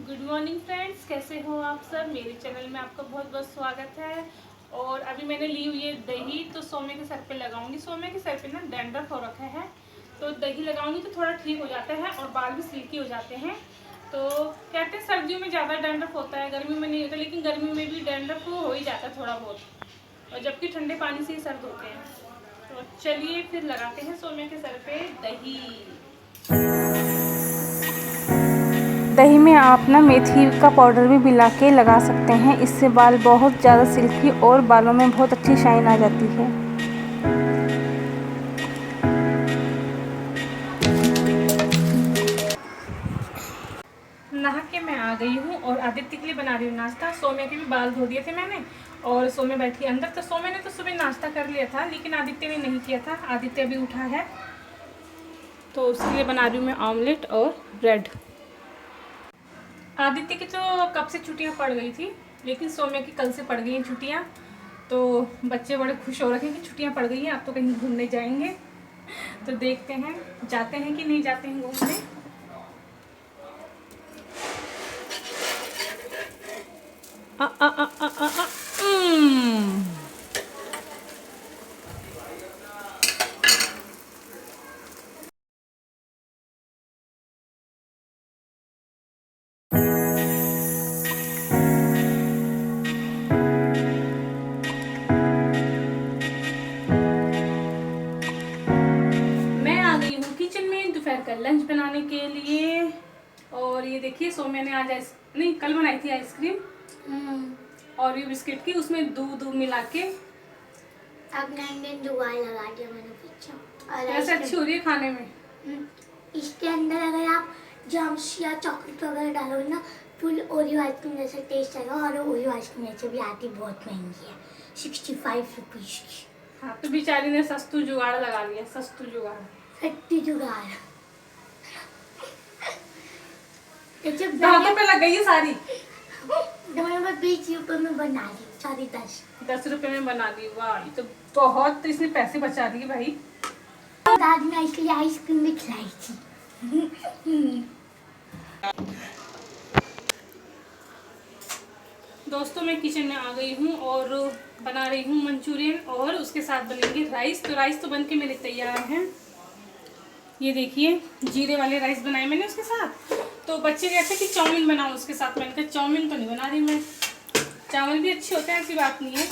Good morning friends, कैसे हो आप सब। मेरे चैनल में आपका बहुत बहुत स्वागत है। और अभी मैंने ली हुई है दही, तो सोमे के सर पे लगाऊंगी। सोमे के सर पे ना डैंड्रफ हो रखा है, तो दही लगाऊंगी तो थोड़ा ठीक हो जाता है और बाल भी सिल्की हो जाते हैं। तो कहते हैं सर्दियों में ज़्यादा डैंड्रफ होता है, गर्मी में नहीं होता, लेकिन गर्मी में भी डैंड्रफ हो ही जाता है थोड़ा बहुत, और जबकि ठंडे पानी से ही सर धोते हैं। तो चलिए फिर लगाते हैं सोमे के सर पे दही। दही में आप ना मेथी का पाउडर भी मिला के लगा सकते हैं, इससे बाल बहुत ज़्यादा सिल्की और बालों में बहुत अच्छी शाइन आ जाती है। नहा के मैं आ गई हूँ और आदित्य के लिए बना रही हूँ नाश्ता। सोमे के भी बाल धो दिए थे मैंने और सोमे बैठी अंदर। तो सोमे ने तो सुबह नाश्ता कर लिया था, लेकिन आदित्य ने नहीं किया था। आदित्य अभी उठा है, तो उसके लिए बना रही हूँ मैं ऑमलेट और ब्रेड। आदित्य की तो कब से छुट्टियां पड़ गई थी, लेकिन सोम्या की कल से पड़ गई हैं छुट्टियां। तो बच्चे बड़े खुश हो रखे हैं कि छुट्टियां पड़ गई हैं, अब तो कहीं घूमने जाएंगे। तो देखते हैं जाते हैं कि नहीं जाते हैं घूमने। आ, आ, आ, आ, आ, आ, मैं आ गई हूँ किचन में दोपहर का लंच बनाने के लिए। और ये देखिए सोम्या ने आज कल बनाई थी आइसक्रीम और ये बिस्किट की, उसमें दूध मिला के अब दुआ लगा दिया मैंने पीछे। ऐसे अच्छी हो रही है खाने में। इसके अंदर अगर आप जम्स या चॉकलेट वगैरह डालोगे ना, फुल ओरियो आइसक्रीम जैसा टेस्ट आएगा। और ओरियो आइसक्रीम जैसे भी आती बहुत महंगी है, 65 रुपीज की। हाँ, तो बेचारी ने सस्तु जुगाड़ लगा लिया। सस्तु जुगाड़ दांतों पे लग गई है सारी। मैंने 20 रुपए में बना ली, सॉरी 10 रुपए में बना दी। वाह, ये तो बहुत, तो इसने पैसे बचा दिए भाई। दादी ने इसलिए आइसक्रीम भी खिलाई थी। दोस्तों, मैं किचन में आ गई हूँ और बना रही हूँ मंचूरियन, और उसके साथ बनेंगे राइस। तो राइस तो बन के मेरे तैयार हैं। ये देखिए, जीरे वाले राइस बनाए मैंने उसके साथ। तो बच्चे कहते हैं कि चाउमीन बनाओ उसके साथ। मैंने कहा चाउमीन तो नहीं बना रही मैं, चावल भी अच्छे होते हैं, ऐसी बात नहीं है।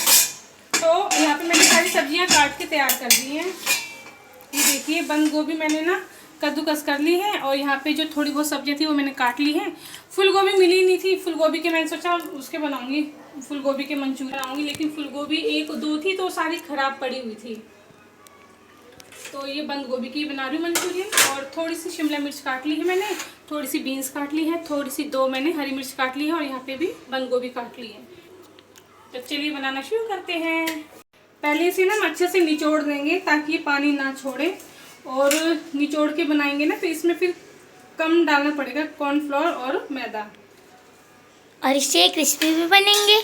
तो यहाँ पे मैंने सारी सब्जियाँ काट के तैयार कर दी हैं। ये देखिए, बंद गोभी मैंने ना कद्दूकस कर ली है, और यहाँ पे जो थोड़ी बहुत सब्जियाँ थी वो मैंने काट ली हैं। फूल गोभी मिली नहीं थी, फूल गोभी के मैंने सोचा उसके बनाऊंगी, फूल गोभी के मंचूरियन बनाऊंगी, लेकिन फूल गोभी 1-2 थी तो सारी खराब पड़ी हुई थी। तो ये बंद गोभी की बना रही हूँ मंचूरियन। और थोड़ी सी शिमला मिर्च काट ली है मैंने, थोड़ी सी बीन्स काट ली है, थोड़ी सी 2 मैंने हरी मिर्च काट ली है, और यहाँ पे भी बंद गोभी काट ली है। तो चलिए बनाना शुरू करते हैं। पहले इसे ना अच्छे से निचोड़ देंगे ताकि ये पानी ना छोड़े, और निचोड़ के बनाएंगे ना तो इसमें फिर कम डालना पड़ेगा कॉर्नफ्लोर और मैदा, और इससे क्रिस्पी भी बनेंगे।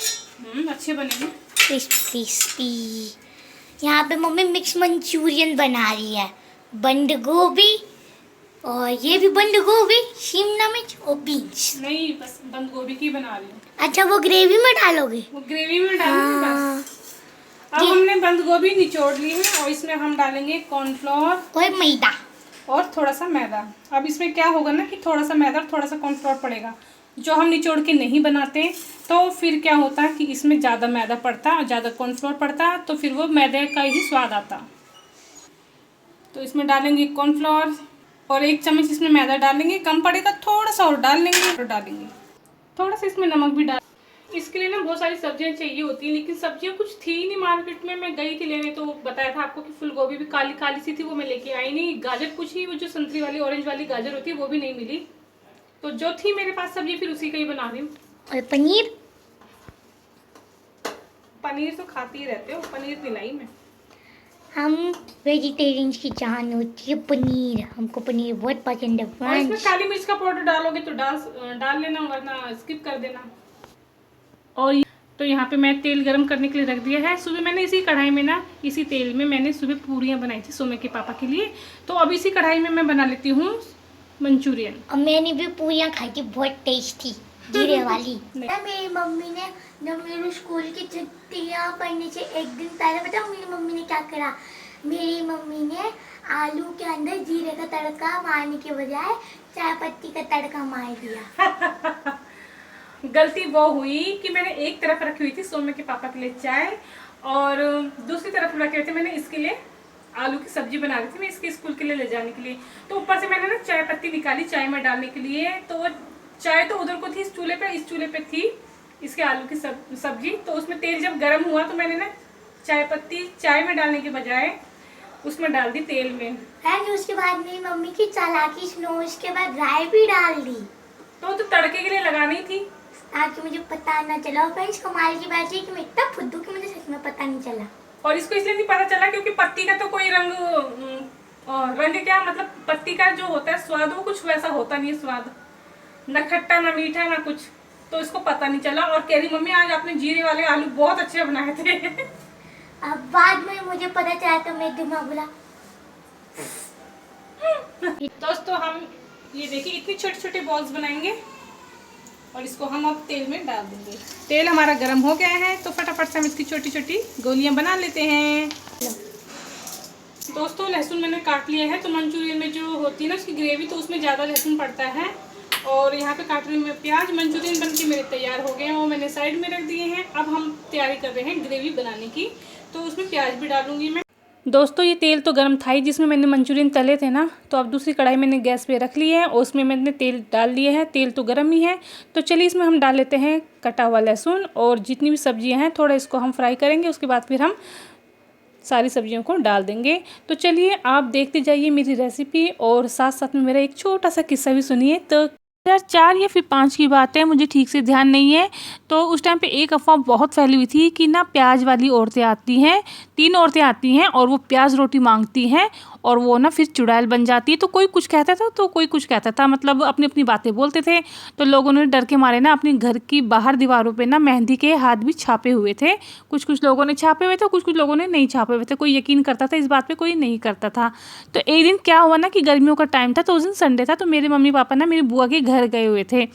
अच्छे बनेंगे क्रिस्पी। यहाँ पे मम्मी मिक्स मंचूरियन बना रही है, बंद गोभी, और ये भी बंद गोभी, शिमला मिर्च और बीन्स। नहीं, बस बंद गोभी की बना रही हूँ। अच्छा, वो ग्रेवी में डालोगे? वो ग्रेवी में डालेंगे बस। अब हमने बंद गोभी निचोड़ ली है, और इसमें हम डालेंगे कॉर्नफ्लोर और मैदा और थोड़ा सा मैदा। अब इसमें क्या होगा ना कि थोड़ा सा मैदा और थोड़ा सा कॉर्नफ्लोर पड़ेगा। जो हम निचोड़ के नहीं बनाते तो फिर क्या होता कि इसमें ज़्यादा मैदा पड़ता और ज़्यादा कॉर्नफ्लोर पड़ता, तो फिर वो मैदे का ही स्वाद आता। तो इसमें डालेंगे कॉर्नफ्लोर और 1 चम्मच इसमें मैदा डालेंगे। कम पड़ेगा थोड़ा सा और डालेंगे थोड़ा सा इसमें नमक भी डाल। इसके लिए ना बहुत सारी सब्जियां चाहिए होती हैं, लेकिन सब्जियां कुछ थी नहीं मार्केट में। मैं गई थी लेने, तो बताया था आपको कि फूल गोभी भी काली काली सी थी, वो मैं लेके आई नहीं। गाजर पूछी, वो जो संतरी वाली ऑरेंज वाली गाजर होती है वो भी नहीं मिली। तो जो थी मेरे पास सब्जी, फिर उसी का ही बना रही हूँ। और पनीर तो खाती ही रहते हो, पनीर नहीं लाई मैं। हम वेजिटेरियन की जान होती है पनीर, हमको पनीर बहुत पसंद है। और इसमें काली मिर्च का पाउडर डालोगे तो डाल लेना, वरना स्किप कर देना। और तो यहाँ पे मैं तेल गरम करने के लिए रख दिया है। सुबह मैंने इसी कढ़ाई में ना, इसी तेल में मैंने सुबह पूरियाँ बनाई थी सोमे के पापा के लिए। तो अब इसी कढ़ाई में मैं बना लेती हूँ मंचूरियन। और मैंने भी पूरियाँ खाई थी, बहुत टेस्टी। जीरे वाली। नहीं। मेरी मम्मी ने जब मेरे स्कूल की छुट्टियाँ पड़ने से एक दिन पहले, पता मेरी मम्मी ने क्या करा? मेरी मम्मी ने आलू के अंदर जीरे का तड़का मारने के बजाय चाय पत्ती का तड़का मार दिया। गलती वो हुई कि मैंने एक तरफ रखी हुई थी सोम्य के पापा के लिए चाय, और दूसरी तरफ रखे हुए थे मैंने इसके लिए आलू की सब्जी बना रही थी मैं इसके स्कूल के लिए ले जाने के लिए। तो ऊपर से मैंने ना चाय पत्ती निकाली चाय में डालने के लिए, तो वो चाय तो उधर को थी इस चूल्हे पे, इस चूल्हे पे थी इसके आलू की सब्जी। तो उसमें तेल जब गर्म हुआ तो मैंने ना चाय पत्ती चाय में डालने के बजाय उसमें डाल दी तेल में। उसके बाद मेरी मम्मी की चालाकी सुनो, उसके बाद राई भी डाल दी। तो तड़के के लिए लगानी थी ताकि मुझे पता ना चला। और फ्रेंड्स कमाल की बात है कि मैं इतना फुद्दू कि मुझे सच में पता नहीं चला। और इसको इसलिए नहीं पता चला क्योंकि पत्ती का तो कोई रंग क्या मतलब पत्ती का जो होता है स्वाद वो कुछ वैसा होता नहीं है, स्वाद न खट्टा ना मीठा ना कुछ, तो इसको पता नहीं चला। और कह रही मम्मी आज आपने जीरे वाले आलू बहुत अच्छे बनाए थे। अब बाद में मुझे पता चला तो मेरे दिमाग बोला। दोस्तों हम ये देखिए इतनी छोटी छोटी बॉल्स बनाएंगे और इसको हम अब तेल में डाल देंगे। तेल हमारा गर्म हो गया है तो फटाफट से हम इसकी छोटी छोटी गोलियां बना लेते हैं। दोस्तों लहसुन मैंने काट लिया है, तो मंचूरियन में जो होती है ना उसकी ग्रेवी तो उसमें ज़्यादा लहसुन पड़ता है। और यहाँ पे काट रही हूँ मैं प्याज। मंचूरियन बन के मेरे तैयार हो गए हैं, वो मैंने साइड में रख दिए हैं। अब हम तैयारी कर रहे हैं ग्रेवी बनाने की, तो उसमें प्याज भी डालूंगी मैं। दोस्तों ये तेल तो गर्म था ही जिसमें मैंने मंचूरियन तले थे ना, तो अब दूसरी कढ़ाई मैंने गैस पे रख ली है और उसमें मैंने तेल डाल दिया है। तेल तो गर्म ही है, तो चलिए इसमें हम डाल लेते हैं कटा हुआ लहसुन और जितनी भी सब्जियां हैं थोड़ा इसको हम फ्राई करेंगे, उसके बाद फिर हम सारी सब्जियों को डाल देंगे। तो चलिए आप देखते जाइए मेरी रेसिपी और साथ साथ में मेरा एक छोटा सा किस्सा भी सुनिए। तो 2004 या फिर 5 की बात है, मुझे ठीक से ध्यान नहीं है। तो उस टाइम पे एक अफवाह बहुत फैली हुई थी कि ना प्याज वाली औरतें आती हैं, 3 औरतें आती हैं और वो प्याज रोटी मांगती हैं और वो ना फिर चुड़ैल बन जाती है। तो कोई कुछ कहता था तो कोई कुछ कहता था, मतलब अपनी अपनी बातें बोलते थे। तो लोगों ने डर के मारे ना अपने घर की बाहर दीवारों पे ना मेहंदी के हाथ भी छापे हुए थे। कुछ कुछ लोगों ने छापे हुए थे, कुछ कुछ लोगों ने नहीं छापे हुए थे। कोई यकीन करता था इस बात पे, कोई नहीं करता था। तो एक दिन क्या हुआ ना कि गर्मियों का टाइम था, तो उस दिन संडे था, तो मेरे मम्मी पापा ना मेरी बुआ के घर गए हुए थे।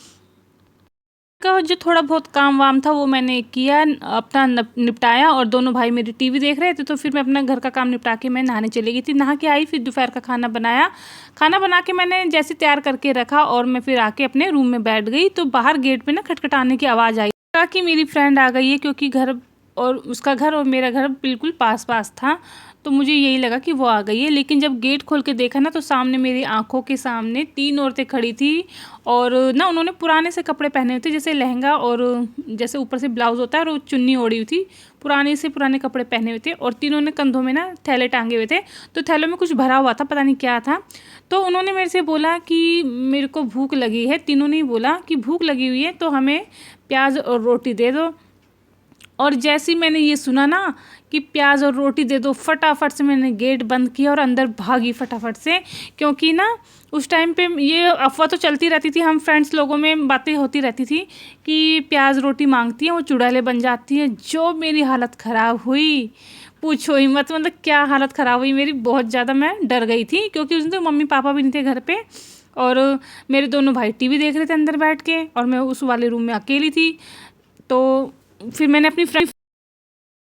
का जो थोड़ा बहुत काम वाम था वो मैंने किया, अपना निपटाया, और दोनों भाई मेरी टीवी देख रहे थे। तो फिर मैं अपना घर का काम निपटा के मैं नहाने चली गई थी। नहा के आई, फिर दोपहर का खाना बनाया। खाना बना के मैंने जैसे तैयार करके रखा और मैं फिर आके अपने रूम में बैठ गई। तो बाहर गेट पे ना खटखटाने की आवाज़ आई कि मेरी फ्रेंड आ गई है, क्योंकि घर और उसका घर और मेरा घर बिल्कुल पास पास था। तो मुझे यही लगा कि वो आ गई है। लेकिन जब गेट खोल के देखा ना तो सामने मेरी आंखों के सामने 3 औरतें खड़ी थी और ना उन्होंने पुराने से कपड़े पहने हुए थे, जैसे लहंगा और जैसे ऊपर से ब्लाउज होता है और वो चुन्नी ओढ़ी हुई थी, पुराने से पुराने कपड़े पहने हुए थे। और तीनों ने कंधों में ना थैले टांगे हुए थे, तो थैलों में कुछ भरा हुआ था, पता नहीं क्या था। तो उन्होंने मेरे से बोला कि मेरे को भूख लगी है। तीनों ने बोला कि भूख लगी हुई है तो हमें प्याज और रोटी दे दो। और जैसे ही मैंने ये सुना ना कि प्याज और रोटी दे दो, फटाफट से मैंने गेट बंद किया और अंदर भागी फटाफट से। क्योंकि ना उस टाइम पे ये अफवाह तो चलती रहती थी, हम फ्रेंड्स लोगों में बातें होती रहती थी कि प्याज रोटी मांगती हैं वो चुड़ैलें बन जाती हैं। जो मेरी हालत ख़राब हुई पूछो ही मत, मतलब क्या हालत ख़राब हुई मेरी, बहुत ज़्यादा मैं डर गई थी। क्योंकि उस दिन तो मम्मी पापा भी नहीं थे घर पे और मेरे दोनों भाई टीवी देख रहे थे अंदर बैठ के और मैं उस वाले रूम में अकेली थी। तो फिर मैंने अपनी फ्रेंड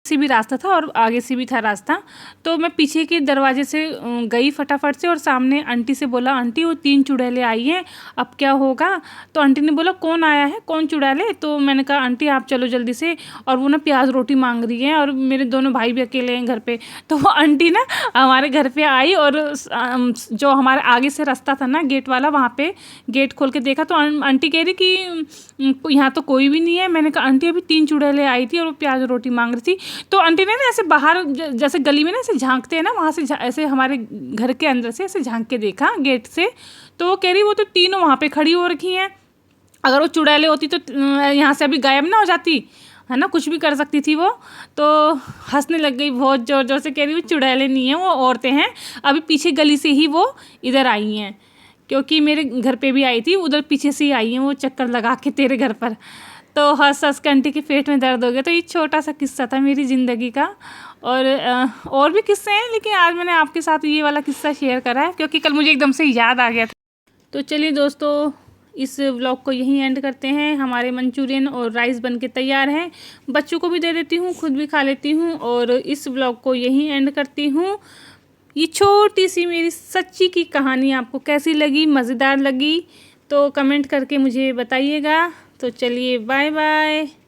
से भी रास्ता था और आगे से भी था रास्ता, तो मैं पीछे के दरवाजे से गई फटाफट से और सामने आंटी से बोला, आंटी वो 3 चुड़ैलें आई हैं, अब क्या होगा? तो आंटी ने बोला कौन आया है, कौन चुड़ैलें? तो मैंने कहा आंटी आप चलो जल्दी से, और वो ना प्याज रोटी मांग रही है और मेरे दोनों भाई भी अकेले हैं घर पे। तो वो आंटी ना हमारे घर पे आई और जो हमारे आगे से रास्ता था ना गेट वाला, वहाँ पे गेट खोल के देखा तो आंटी कह रही कि यहाँ तो कोई भी नहीं है। मैंने कहा आंटी अभी 3 चुड़ैलें आई थी और वो प्याज रोटी मांग रही थी। तो आंटी ने ना ऐसे बाहर जैसे गली में ना ऐसे झांकते हैं ना, वहाँ से ऐसे हमारे घर के अंदर से ऐसे झांक के देखा गेट से। तो वो कह रही वो तो तीनों वहाँ पे खड़ी हो रखी हैं, अगर वो चुड़ैलें होती तो यहाँ से अभी गायब ना हो जाती है ना, कुछ भी कर सकती थी वो। तो हंसने लग गई बहुत ज़ोर ज़ोर से, कह रही वो चुड़ैलें नहीं हैं, वो औरतें हैं, अभी पीछे गली से ही वो इधर आई हैं, क्योंकि मेरे घर पे भी आई थी, उधर पीछे से ही आई हैं वो चक्कर लगा के तेरे घर पर। तो हंस हंस के आंटी के पेट में दर्द हो गया। तो ये छोटा सा किस्सा था मेरी ज़िंदगी का, और भी किस्से हैं लेकिन आज मैंने आपके साथ ये वाला किस्सा शेयर करा है क्योंकि कल मुझे एकदम से याद आ गया था। तो चलिए दोस्तों इस व्लॉग को यहीं एंड करते हैं। हमारे मंचूरियन और राइस बनके तैयार हैं। बच्चों को भी दे देती हूँ, खुद भी खा लेती हूँ और इस व्लॉग को यहीं एंड करती हूँ। ये छोटी सी मेरी सच्ची की कहानी आपको कैसी लगी, मज़ेदार लगी तो कमेंट करके मुझे बताइएगा। तो चलिए बाय बाय।